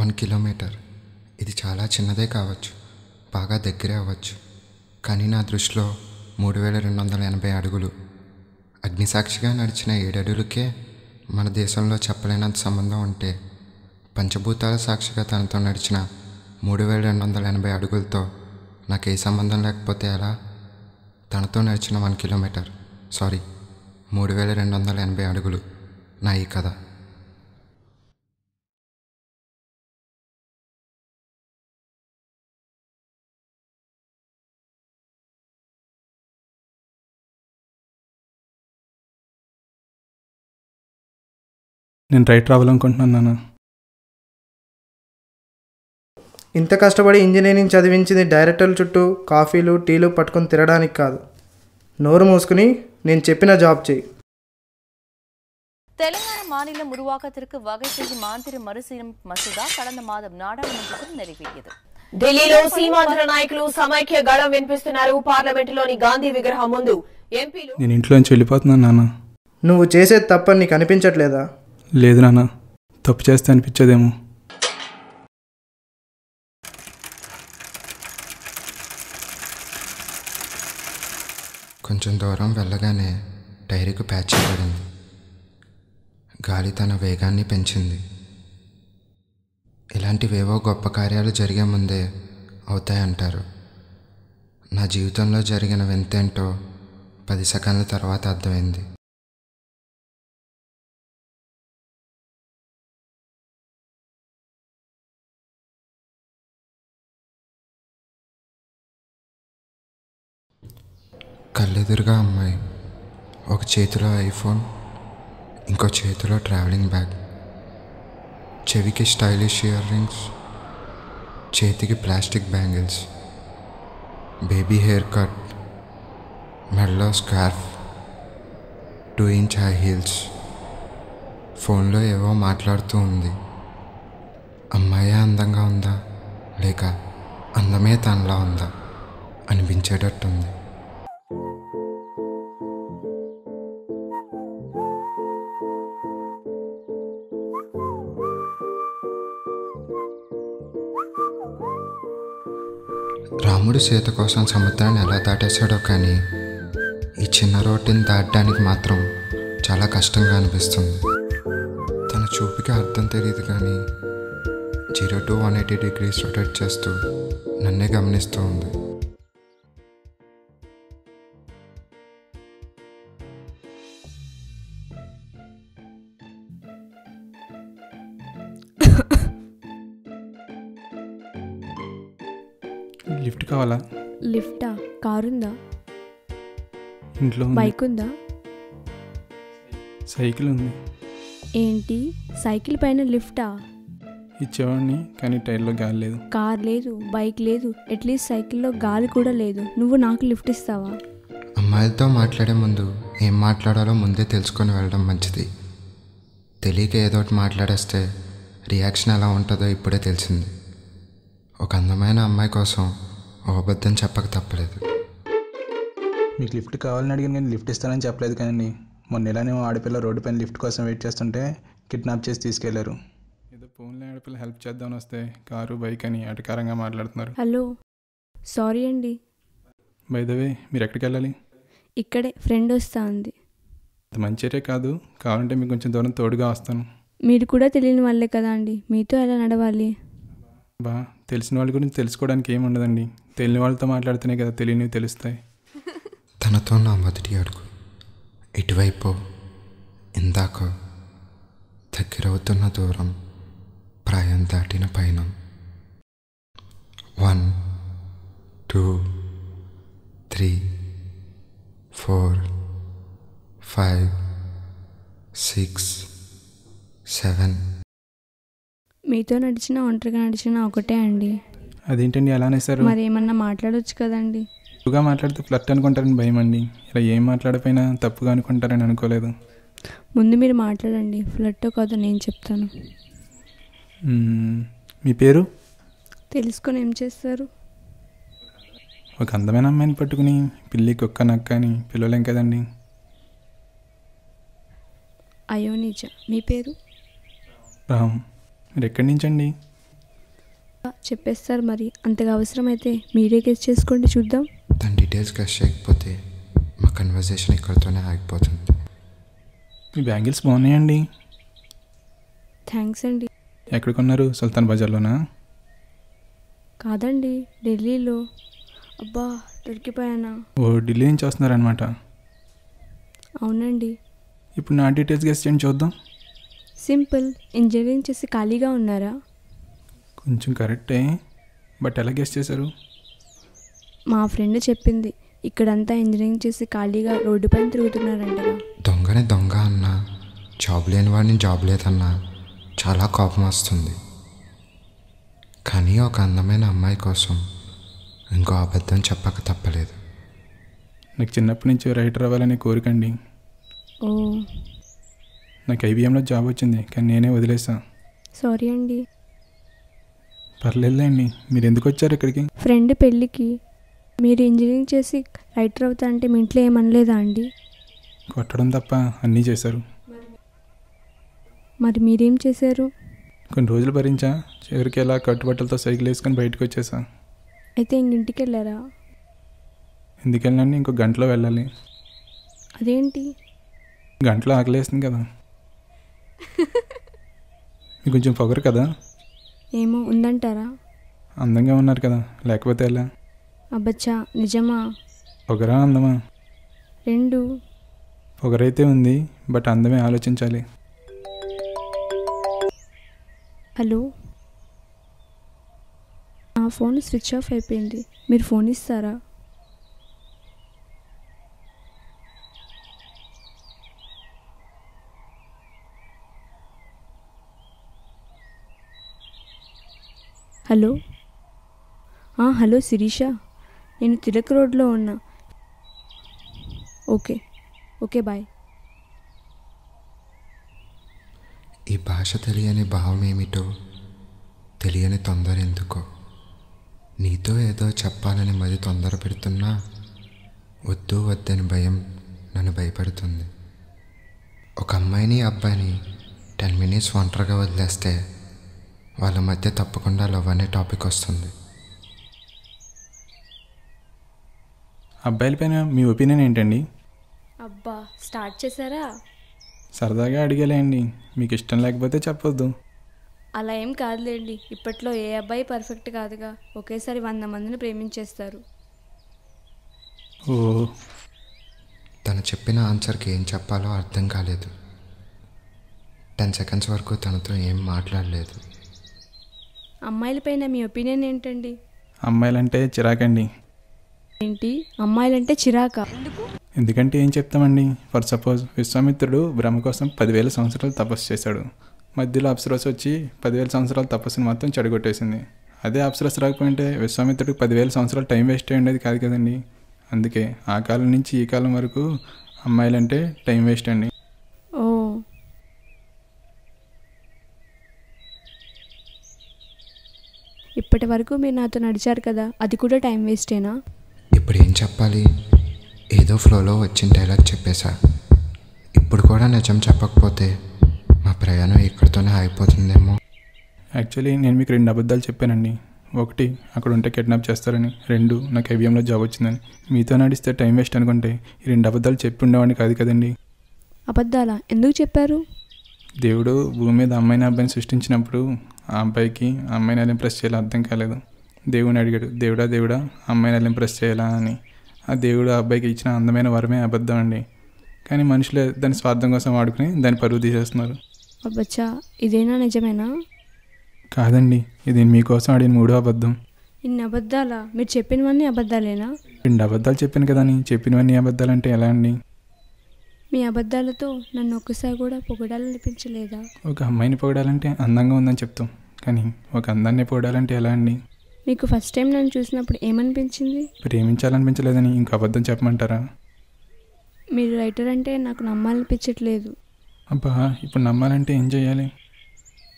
1 kilometre. ఇది చాలా చిన్నదే కావచ్చు, బాగా దగ్గరే అవ్వచ్చు. కానీ నా దృష్టిలో 3280 అడుగులు. అగ్నిసాక్షిగా నడిచిన 7 అడుగులకే మన దేశంలో చెప్పలేనంత సంబంధం ఉంటే, పంచభూతాల సాక్షిగా తనతో నడిచిన 3280 అడుగులతో నాకే సంబంధం లేకపోతే ఎలా? తనతో నడిచిన 1 కిలోమీటర్, 3280 అడుగులు నా ఈ కథ. నేను రైట్ రావాలనుకుంటున్నాను నాన్న. ఇంత కష్టపడి ఇంజనీరింగ్ చదివించింది డైరెక్టర్ల చుట్టూ కాఫీలు టీలు పట్టుకొని తిరగడానికి కాదు. నోరు మూసుకుని నేను చెప్పిన జాబ్ చేయి. தெலுங்கானா மாநிலம் உருவாக்கத்திற்கு வகை செய்யும் மாந்திர மறுசீரம் மசோதா கடந்த மாதம் நாடாளுமன்றத்தில் நிறைவேறியது. ఢిల్లీలో సీమాంధ్ర నాయకులు సమైక్య గళం వినిపిస్తున్నారు. పార్లమెంటులోని గాంధీ విగ్రహం ముందు ఎంపీలు. నేను ఇంట్లో నుంచి వెళ్ళిపోతున్నాను నాన్న. నువ్వు చేసేది తప్పని నీకు అనిపించట్లేదా? లేదు నాన్న, తప్పు చేస్తే అనిపించదేమో. కొంచెం దూరం వెళ్ళగానే టైరుకు ప్యాచ్ పడింది. గాలి తన వేగాన్ని పెంచింది. ఇలాంటివేవో గొప్ప కార్యాలు జరిగే ముందే అవుతాయంటారు. నా జీవితంలో జరిగిన వింతేంటో 10 సెకండ్ల తర్వాత అర్థమైంది. కళ్ళెదురుగా అమ్మాయి, ఒక చేతిలో ఐఫోన్, ఇంకో చేతిలో ట్రావెలింగ్ బ్యాగ్, చెవికి స్టైలిష్ ఇయర్ రింగ్స్, చేతికి plastic bangles, baby hair cut, మెడలో స్కార్ఫ్, 2 ఇంచ్ హై హీల్స్. ఫోన్లో ఏవో మాట్లాడుతూ ఉంది. అమ్మాయే అందంగా ఉందా లేక అందమే తనలా ఉందా అనిపించేటట్టుంది. రాముడు సీత కోసం సముద్రాన్ని ఎలా దాటేశాడో కానీ ఈ చిన్న రోడ్డుని దాటడానికి మాత్రం చాలా కష్టంగా అనిపిస్తుంది. తన చూపుకి అర్థం తెలియదు కానీ 0 to 180 degrees రొటేట్ చేస్తూ నన్నే గమనిస్తూ ఉంది. లిఫ్ట్ కావాలా? లిఫ్టా? కారుందా? ఇంట్లో ఉంది. బైక్ ఉందా? సైకిల్ ఉంది. ఏంటి సైకిల్ పైన లిఫ్టా? ఇచ్చేవాడిని కానీ టైర్లో గాలి లేదు. కార్ లేదు, బైక్ లేదు, అట్లీస్ట్ సైకిల్లో గాలి కూడా లేదు. నువ్వు నాకు లిఫ్ట్ ఇస్తావా? అమ్మాయిలతో మాట్లాడే ముందు ఏం మాట్లాడాలో ముందే తెలుసుకొని వెళ్ళడం మంచిది. తెలియక ఏదోటి మాట్లాడేస్తే రియాక్షన్ ఎలా ఉంటుందో ఇప్పుడే తెలిసింది. ఒక అందమైన అమ్మాయి కోసం ఓ అబద్ధం చెప్పక తప్పలేదు. మీకు లిఫ్ట్ కావాలని అడిగిన కానీ లిఫ్ట్ ఇస్తానని చెప్పలేదు కానీ మొన్న ఇలానే ఆడపిల్ల రోడ్డు పైన లిఫ్ట్ కోసం వెయిట్ చేస్తుంటే కిడ్నాప్ చేసి తీసుకెళ్లారు. ఏదో ఫోన్లో ఆడపిల్ల హెల్ప్ చేద్దామని వస్తే కారు బైక్ అని అటకారంగా మాట్లాడుతున్నారు. హలో, సారీ అండి. బై ద వే, మీరు ఎక్కడికి వెళ్ళాలి? ఇక్కడే ఫ్రెండ్ వస్తా ఉంది. అది మంచి ఏరియా కాదు, కావాలంటే మీకు కొంచెం దూరం తోడుగా వస్తాను. మీరు కూడా తెలియని వాళ్ళే కదా అండి, మీతో ఎలా నడవాలి? బా, తెలిసిన వాళ్ళ గురించి తెలుసుకోవడానికి ఏముండదండి. తెలియని వాళ్ళతో మాట్లాడితేనే కదా తెలియనివి తెలుస్తాయి. తనతో నా మొదటి అడుగు, ఇటువైపు ఇందాక దగ్గరవుతున్న దూరం, ప్రాయం దాటిన పయనం. 1 2 3 4 5 6 7. మీతో నడిచినా ఒంటరిగా నడిచినా ఒకటే అండి. అదేంటండి అలా అనేసారు? మరి ఏమన్నా మాట్లాడొచ్చు కదండి. తప్పుగా మాట్లాడితే ఫ్లర్ట్ అనుకుంటారని భయం అండి. ఇలా ఏం మాట్లాడపోయినా తప్పుగా అనుకుంటారని అనుకోలేదు. ముందు మీరు మాట్లాడండి, ఫ్లర్టో కాదో నేను చెప్తాను. మీ పేరు తెలుసుకొని ఏం చేస్తారు? ఒక అందమైన అమ్మాయిని పట్టుకుని పిల్లి కుక్క నక్క అని పిలవలేం కదండి. అయ్యో నిజ. మీ పేరు? రామ్. మీరు ఎక్కడి నుంచి అండి? చెప్పేస్తారు మరి. అంతగా అవసరమైతే మీరే గెస్ చేసుకోండి చూద్దాం. దాని డీటెయిల్స్ గెస్ చేయకపోతే మా కన్వర్జేషన్ ఇక్కడితోనే ఆగిపోతుంది. మీ బ్యాంగిల్స్ బాగున్నాయండి. థ్యాంక్స్ అండి. ఎక్కడ కొన్నారు? సుల్తాన్ బజార్లోనా? కాదండి, ఢిల్లీలో. అబ్బా, దొరికిపోయానా? ఓ, ఢిల్లీ నుంచి వస్తున్నారనమాట. అవునండి. ఇప్పుడు నా డీటెయిల్స్ గెస్ చేయండి చూద్దాం. సింపుల్. ఇంజనీరింగ్ చేసి ఖాళీగా ఉన్నారా? కొంచెం కరెక్టే, బట్ ఎలా గెస్ చేశారు? మా ఫ్రెండ్ చెప్పింది. ఇక్కడంతా ఇంజనీరింగ్ చేసి ఖాళీగా రోడ్డు పైన తిరుగుతున్నారంటగా. దొంగని దొంగ అన్నా, జాబ్ లేని వాడిని జాబ్ లేదన్నా చాలా కోపం వస్తుంది. కానీ ఒక అందమైన అమ్మాయి కోసం ఇంకో అబద్ధం చెప్పక తప్పలేదు. నాకు చిన్నప్పటి నుంచి రైటర్ అవ్వాలనే కోరికండి. ఓ, నాకు ఐబీఎంలో జాబ్ వచ్చింది, కానీ నేనే వదిలేసా. సారీ అండి. పర్లేదులేండి. మీరు ఎందుకు వచ్చారు ఇక్కడికి? ఫ్రెండ్ పెళ్ళికి. మీరు ఇంజనీరింగ్ చేసి రైటర్ అవుతా అంటే మీ ఇంట్లో ఏమనలేదా అండి? కొట్టడం తప్ప అన్నీ చేశారు. మరి మీరేం చేశారు? కొన్ని రోజులు భరించా, చివరికి ఎలా కట్టుబట్టలతో సైకిల్ వేసుకొని బయటకు వచ్చేసా. అయితే ఇంటికి వెళ్ళారా? ఎందుకు వెళ్ళండి, ఇంకో గంటలో వెళ్ళాలి. అదేంటి? గంటలో ఆకలేస్తుంది కదా. మీకు కొంచెం పొగరు కదా. ఏమో ఉందంటారా? అందంగా ఉన్నారు కదా, లేకపోతే ఎలా? అబ్బచ్చా, నిజమా? పొగరా అందమా? రెండు. పొగరైతే ఉంది, బట్ అందమే ఆలోచించాలి. హలో, నా ఫోన్ స్విచ్ ఆఫ్ అయిపోయింది. మీరు ఫోన్ ఇస్తారా? హలో. హలో శిరీష, నేను తిలక్ రోడ్లో ఉన్నా. Okay okay, bye. ఈ భాష తెలియని భావం ఏమిటో, తెలియని తొందర ఎందుకో. నీతో ఏదో చెప్పాలని మది తొందర పెడుతున్నా వద్దు వద్దని భయం నన్ను భయపెడుతుంది. ఒక అమ్మాయిని అబ్బాయిని 10 minutes ఒంటరిగా వదిలేస్తే వాళ్ళ మధ్య తప్పకుండా లవ్ అనే టాపిక్ వస్తుంది. అబ్బాయిల పైన మీ ఒపీనియన్ ఏంటండి? అబ్బా, స్టార్ట్ చేశారా? సరదాగా అడిగేలేండి, మీకు ఇష్టం లేకపోతే చెప్పొద్దు. అలా ఏం కాదులేండి. ఇప్పట్లో ఏ అబ్బాయి పర్ఫెక్ట్ కాదుగా. ఒకేసారి 100 మందిని ప్రేమించేస్తారు. ఓ, తను చెప్పిన ఆన్సర్కి ఏం చెప్పాలో అర్థం కాలేదు. 10 seconds వరకు తనతో ఏం మాట్లాడలేదు. అమ్మాయిలపైన మీ ఒపీనియన్ ఏంటండి? అమ్మాయిలంటే చిరాకండి. ఏంటి, అమ్మాయిలంటే చిరాకా? ఎందుకంటే ఏం చెప్తామండి. ఫర్ సపోజ్ విశ్వామిత్రుడు బ్రహ్మ కోసం 10,000 సంవత్సరాలు తపస్సు చేశాడు. మధ్యలో అప్సరస్ వచ్చి 10,000 సంవత్సరాల తపస్సుని మొత్తం చెడగొట్టేసింది. అదే అప్సరస్ రాకపోయింటే విశ్వామిత్రుడికి 10,000 సంవత్సరాలు టైం వేస్ట్ అయ్యి ఉండేది కాదు కదండి. అందుకే ఆ కాలం నుంచి ఈ కాలం వరకు అమ్మాయిలంటే టైం వేస్ట్ అండి. ఓ, ఇప్పటి వరకు మీరు నాతో నడిచారు కదా, అది కూడా టైం వేస్టేనా? ఇప్పుడు ఏం చెప్పాలి? ఏదో ఫ్లోలో వచ్చిన డైలాగ్ చెప్పేశా. ఇప్పుడు కూడా నిజం చెప్పకపోతే మా ప్రయాణం ఇక్కడితోనే ఆగిపోతుందేమో. యాక్చువల్లీ నేను మీకు 2 అబద్ధాలు చెప్పానండి. 1, అక్కడ ఉంటే కిడ్నాప్ చేస్తారని. 2, నాకు ఐబీఎంలో జాబ్ వచ్చిందని. మీతో నడిస్తే టైం వేస్ట్ అనుకుంటే ఈ 2 అబద్ధాలు చెప్పి ఉండేవాడిని కాదు కదండి. అబద్ధాలా? ఎందుకు చెప్పారు? దేవుడు భూమి మీద అమ్మాయిని అబ్బాయిని సృష్టించినప్పుడు ఆ అబ్బాయికి ఆ అమ్మాయిని ఎలా ఇంప్రెస్ చేయాలో అర్థం కాలేదు. దేవుని అడిగాడు, దేవుడా దేవుడా అమ్మాయిని ఎలా ఇంప్రెస్ చేయాలా అని. ఆ దేవుడు ఆ అబ్బాయికి ఇచ్చిన అందమైన వరమే అబద్ధం అండి. కానీ మనుషులే దాని స్వార్థం కోసం వాడుకుని దాన్ని పరువు తీసేస్తున్నారు. అబ్బచ్చా, ఇదేనా నిజమేనా? కాదండి, ఇది మీకోసం ఆడిన 3వ అబద్ధం. ఇన్ని అబద్ధాలా? మీరు చెప్పినవన్నీ అబద్ధాలేనా? 2 అబద్ధాలు చెప్పాను కదా అని చెప్పినవన్నీ అబద్ధాలు అంటే ఎలా అండి? మీ అబద్ధాలతో నన్ను ఒక్కసారి కూడా పొగడాలనిపించలేదా? ఒక అమ్మాయిని పొగడాలంటే అందంగా ఉందని చెప్తాం, కానీ ఒక అందాన్ని పొగడాలంటే ఎలా అండి? మీకు ఫస్ట్ టైం నన్ను చూసినప్పుడు ఏమనిపించింది? ప్రేమించాలనిపించలేదని ఇంకో అబద్ధం చెప్పమంటారా? మీరు రైటర్ అంటే నాకు నమ్మాలనిపించట్లేదు. అబ్బా, ఇప్పుడు నమ్మాలంటే ఏం చేయాలి?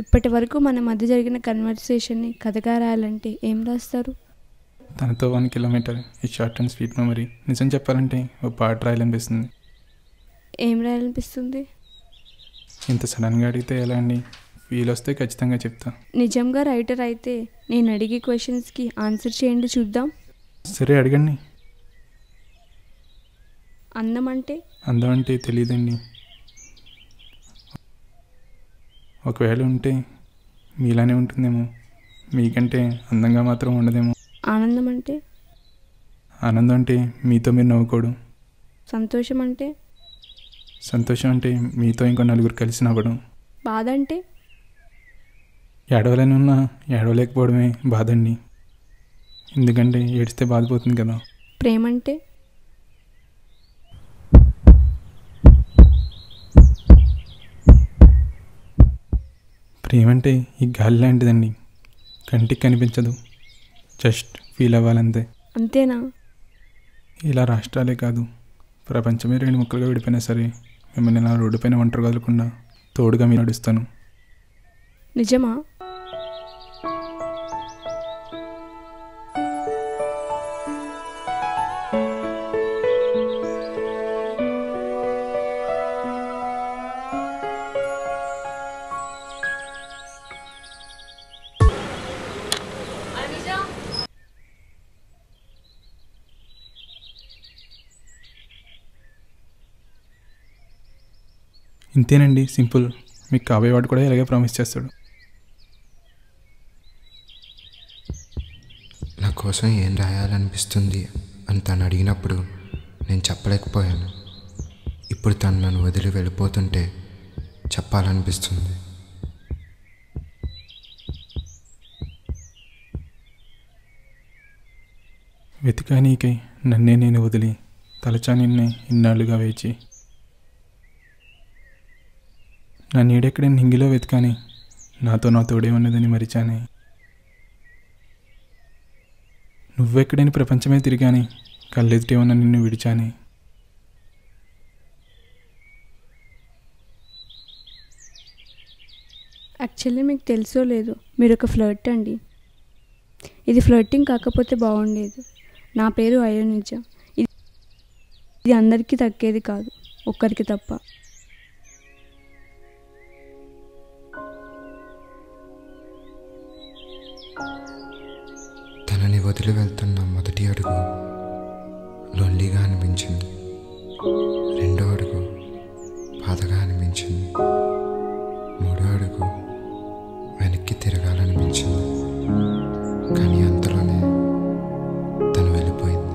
ఇప్పటి వరకు మన మధ్య జరిగిన కన్వర్సేషన్ని కథగా రాయాలంటే ఏం రాస్తారు? తనతో 1 kilometer, ఈ షార్ట్ అండ్ స్వీట్ మెమరీ. నిజం చెప్పాలంటే ఓ పాట రాయాలనిపిస్తుంది. ఏం రాయాలనిపిస్తుంది? ఇంత సడన్గా అడిగితే ఎలా అండి? వీలొస్తే ఖచ్చితంగా చెప్తా. నిజంగా రైటర్ అయితే నేను అడిగే క్వశ్చన్స్కి ఆన్సర్ చేయండి చూద్దాం. సరే అడగండి. అందం అంటే? అందం అంటే తెలియదండి. ఒకవేళ ఉంటే మీలానే ఉంటుందేమో, మీకంటే అందంగా మాత్రం ఉండదేమో. ఆనందం అంటే? ఆనందం అంటే మీతో మీరు నవ్వుకోవడం. సంతోషం అంటే? సంతోషం అంటే మీతో ఇంకో నలుగురు కలిసి నవ్వడం. బాధ అంటే? ఏడవలేని ఉన్నా ఏడవలేకపోవడమే బాధండి. ఎందుకంటే ఏడిస్తే బాధపోతుంది కదా. ప్రేమ అంటే? ప్రేమ అంటే ఈ గాలి లాంటిదండి, కంటికి కనిపించదు, జస్ట్ ఫీల్ అవ్వాలంతే. అంతేనా? ఇలా రాష్ట్రాలే కాదు, ప్రపంచమే రెండు ముక్కలుగా విడిపోయినా సరే మిమ్మల్ని నా రోడ్డు పైన ఒంటరి కదలకుండా తోడుగా మీరు నడుస్తాను. నిజమా? ఇంతేనండి, సింపుల్. మీకు కాబోయేవాడు కూడా ఇలాగే ప్రామిస్ చేస్తాడు. నా కోసం ఏం రాయాలనిపిస్తుంది అని తను అడిగినప్పుడు నేను చెప్పలేకపోయాను. ఇప్పుడు తను నన్ను వదిలి వెళ్ళిపోతుంటే చెప్పాలనిపిస్తుంది. వెతికా నీకై నన్నే నేను వదిలి, తలచా నిన్నే ఇన్నాళ్ళుగా వేచి. నా నీడెక్కడే నింగిలో వెతికాని, నాతో నా తోడే ఉన్నదని మరిచానే. నువ్వెక్కడని ప్రపంచమే తిరిగాని, కళ్ళెదుటే ఉన్న నిన్ను విడిచాని. యాక్చువల్లీ మీకు తెలుసో లేదో, మీరు ఒక ఫ్లర్ట్ అండి. ఇది ఫ్లర్టింగ్ కాకపోతే బాగుండేది. నా పేరు అయోనిజ. ఇది అందరికీ దక్కేది కాదు, ఒక్కరికి తప్ప. తనని వదిలి వెళ్తున్న మొదటి అడుగు లోన్లీగా అనిపించింది. రెండో అడుగు బాధగా అనిపించింది. మూడో అడుగు వెనక్కి తిరగాలనిపించింది. కానీ అంతలోనే తను వెళ్ళిపోయింది.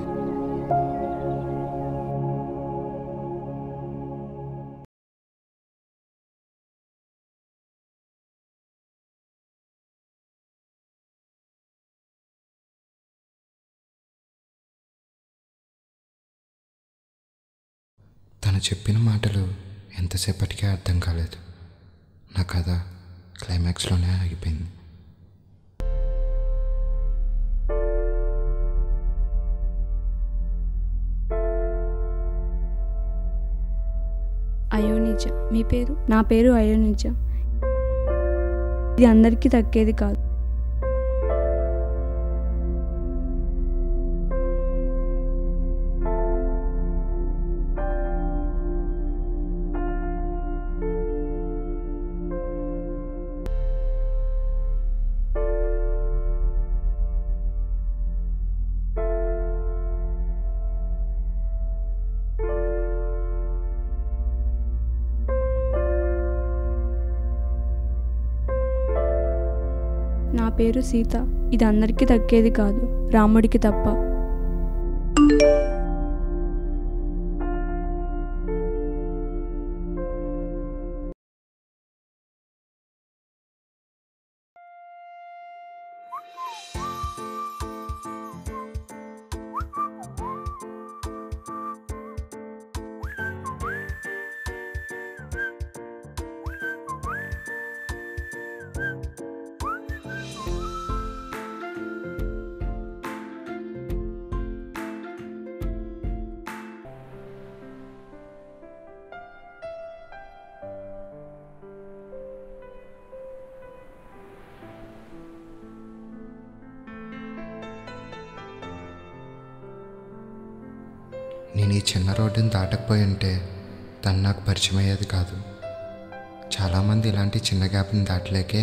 తను చెప్పిన మాటలు ఎంతసేపటికే అర్థం కాలేదు. నా కథ క్లైమాక్స్లోనే ఆగిపోయింది. అయోనిజ. మీ పేరు? నా పేరు అయోనిజ. ఇది అందరికీ దక్కేది కాదు. నా పేరు సీత. ఇది అందరికీ దక్కేది కాదు, రాముడికి తప్ప. నేను ఈ చిన్న రోడ్డుని దాటకపోయి ఉంటే తను నాకు పరిచయం అయ్యేది కాదు. చాలామంది ఇలాంటి చిన్న గ్యాప్ని దాటలేకే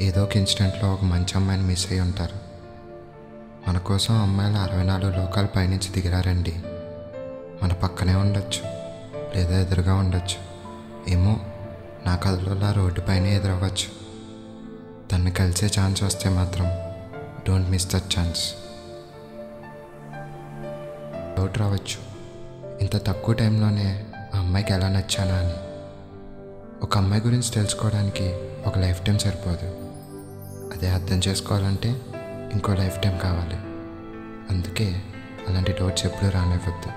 ఏదో ఒక ఇన్సిడెంట్లో ఒక మంచి అమ్మాయిని మిస్ అయ్యి ఉంటారు. మన కోసం అమ్మాయిలు 64 లోకాల పైనుంచి దిగిరారండి. మన పక్కనే ఉండొచ్చు, లేదా ఎదురుగా ఉండొచ్చు, ఏమో నా కథలో రోడ్డు పైన ఎదురవ్వచ్చు. తన్ని కలిసే ఛాన్స్ వస్తే మాత్రం don't miss that chance. Doubt రావచ్చు, ఇంత తక్కువ టైంలోనే ఆ అమ్మాయికి ఎలా నచ్చానా అని. ఒక అమ్మాయి గురించి తెలుసుకోవడానికి ఒక లైఫ్ టైం సరిపోదు. అదే అర్థం చేసుకోవాలంటే ఇంకో లైఫ్ టైం కావాలి. అందుకే అలాంటి డౌట్స్ ఎప్పుడూ రానివ్వద్దు.